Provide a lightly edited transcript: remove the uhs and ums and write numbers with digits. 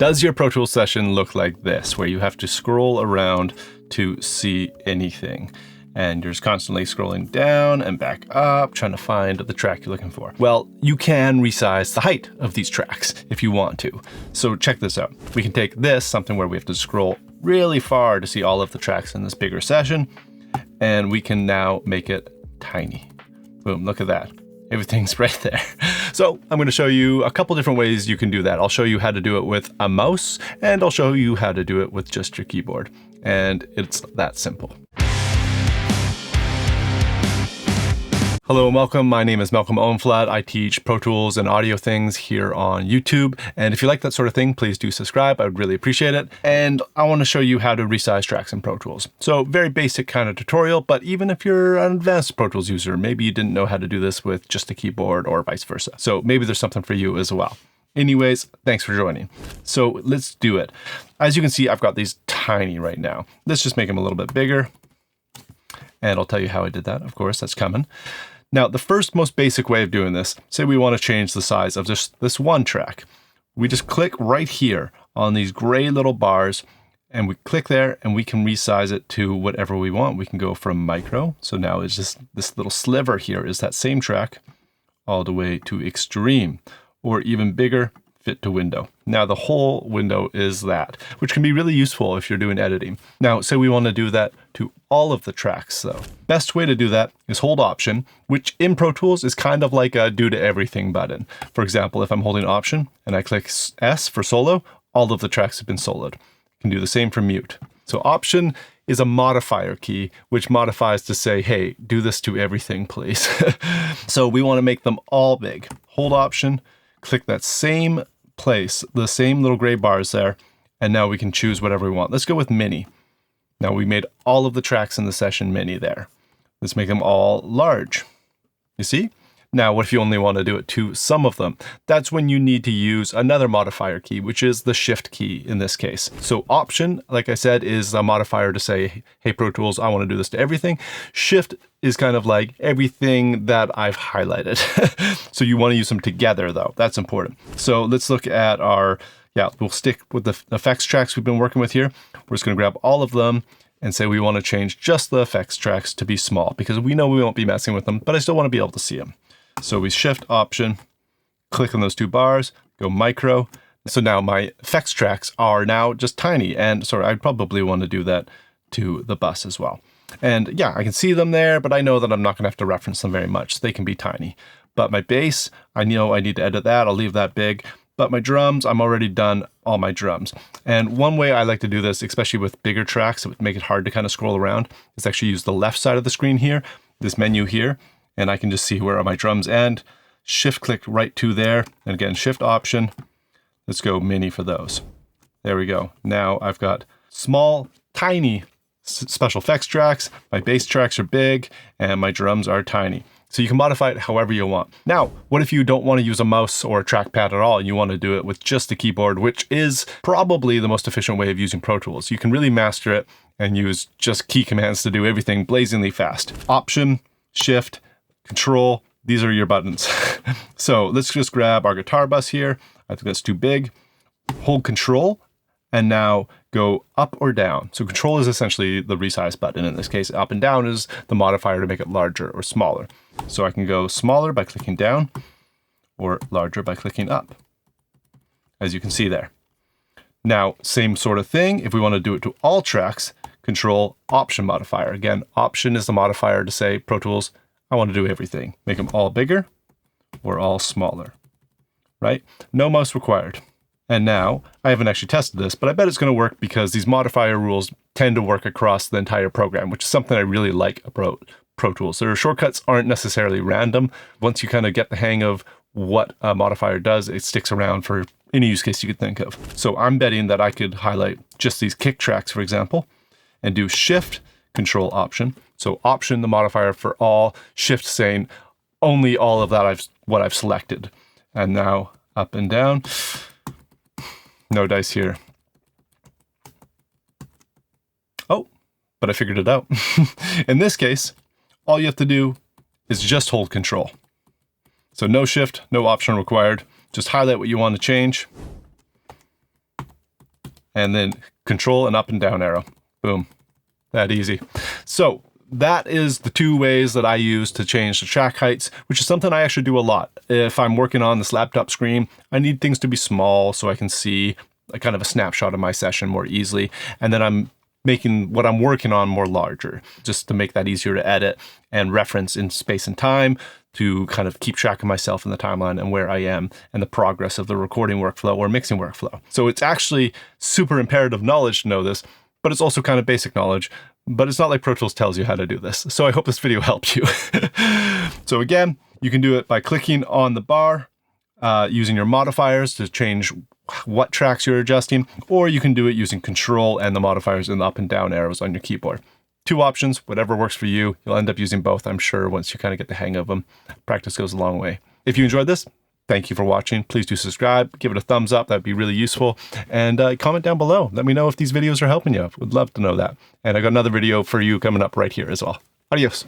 Does your Pro Tools session look like this, where you have to scroll around to see anything? And you're just constantly scrolling down and back up, trying to find the track you're looking for. Well, you can resize the height of these tracks if you want to. So check this out. We can take this, something where we have to scroll really far to see all of the tracks in this bigger session, and we can now make it tiny. Boom, look at that. Everything's right there. So I'm going to show you a couple different ways you can do that. I'll show you how to do it with a mouse, and I'll show you how to do it with just your keyboard. And it's that simple. Hello and welcome. My name is Malcolm Owen-Flood. I teach Pro Tools and audio things here on YouTube. And if you like that sort of thing, please do subscribe. I would really appreciate it. And I want to show you how to resize tracks in Pro Tools. So very basic kind of tutorial, but even if you're an advanced Pro Tools user, maybe you didn't know how to do this with just a keyboard or vice versa. So maybe there's something for you as well. Anyways, thanks for joining. So let's do it. As you can see, I've got these tiny right now. Let's just make them a little bit bigger. And I'll tell you how I did that. Of course, that's coming. Now, the first most basic way of doing this, say we want to change the size of just this one track. We just click right here on these gray little bars, and we click there and we can resize it to whatever we want. We can go from micro. So now it's just this little sliver here is that same track all the way to extreme, or even bigger, fit to window. Now the whole window is that, which can be really useful if you're doing editing. Now, say we want to do that to all of the tracks though. Best way to do that is hold Option, which in Pro Tools is kind of like a do to everything button. For example, if I'm holding Option and I click S for solo, all of the tracks have been soloed. You can do the same for mute. So Option is a modifier key, which modifies to say, hey, do this to everything, please. So we want to make them all big. Hold Option, click that same place, the same little gray bars there, and now we can choose whatever we want. Let's go with mini. Now we made all of the tracks in the session mini there. Let's make them all large. You see? Now, what if you only want to do it to some of them? That's when you need to use another modifier key, which is the Shift key in this case. So Option, like I said, is a modifier to say, hey, Pro Tools, I want to do this to everything. Shift is kind of like everything that I've highlighted. So you want to use them together though. That's important. So let's look at our, we'll stick with the effects tracks we've been working with here. We're just going to grab all of them and say we want to change just the effects tracks to be small because we know we won't be messing with them, but I still want to be able to see them. So we Shift Option, click on those two bars, go micro. So now my effects tracks are now just tiny. And sorry, I'd probably want to do that to the bus as well. And yeah, I can see them there, but I know that I'm not going to have to reference them very much. So they can be tiny. But my bass, I know I need to edit that. I'll leave that big. But my drums, I'm already done all my drums. And one way I like to do this, especially with bigger tracks that would make it hard to kind of scroll around, is actually use the left side of the screen here, this menu here. And I can just see where my drums end. Shift click right to there. And again, Shift Option. Let's go mini for those. There we go. Now I've got small, tiny special effects tracks. My bass tracks are big and my drums are tiny. So you can modify it however you want. Now, what if you don't want to use a mouse or a trackpad at all and you want to do it with just the keyboard, which is probably the most efficient way of using Pro Tools. You can really master it and use just key commands to do everything blazingly fast. Option, Shift, Control, these are your buttons. So let's just grab our guitar bus here. I think that's too big. Hold Control and now go up or down. So Control is essentially the resize button. In this case, up and down is the modifier to make it larger or smaller. So I can go smaller by clicking down or larger by clicking up, as you can see there. Now, same sort of thing. If we want to do it to all tracks, Control, Option modifier. Again, Option is the modifier to say, Pro Tools, I want to do everything. Make them all bigger or all smaller, right? No mouse required. And now, I haven't actually tested this, but I bet it's going to work because these modifier rules tend to work across the entire program, which is something I really like about Pro Tools. Their shortcuts aren't necessarily random. Once you kind of get the hang of what a modifier does, it sticks around for any use case you could think of. So I'm betting that I could highlight just these kick tracks, for example, and do Shift, Control, Option. So Option, the modifier for all, Shift saying only all of that what I've selected. And now up and down. No dice here. Oh, but I figured it out. In this case, all you have to do is just hold Control. So no Shift, no Option required. Just highlight what you want to change. and then control and up and down arrow. Boom. That easy. So that is the two ways that I use to change the track heights, which is something I actually do a lot. If I'm working on this laptop screen, I need things to be small so I can see a kind of a snapshot of my session more easily. And then I'm making what I'm working on more larger, just to make that easier to edit and reference in space and time, to kind of keep track of myself in the timeline and where I am and the progress of the recording workflow or mixing workflow. So it's actually super imperative knowledge to know this, but it's also kind of basic knowledge. But it's not like Pro Tools tells you how to do this. So I hope this video helped you. So again, you can do it by clicking on the bar, using your modifiers to change what tracks you're adjusting, or you can do it using control and the modifiers and the up and down arrows on your keyboard. Two options, whatever works for you. You'll end up using both, I'm sure, once you kind of get the hang of them. Practice goes a long way. If you enjoyed this, thank you for watching. Please do subscribe, give it a thumbs up. That'd be really useful. And comment down below. Let me know if these videos are helping you. Would love to know that. And I got another video for you coming up right here as well. Adios.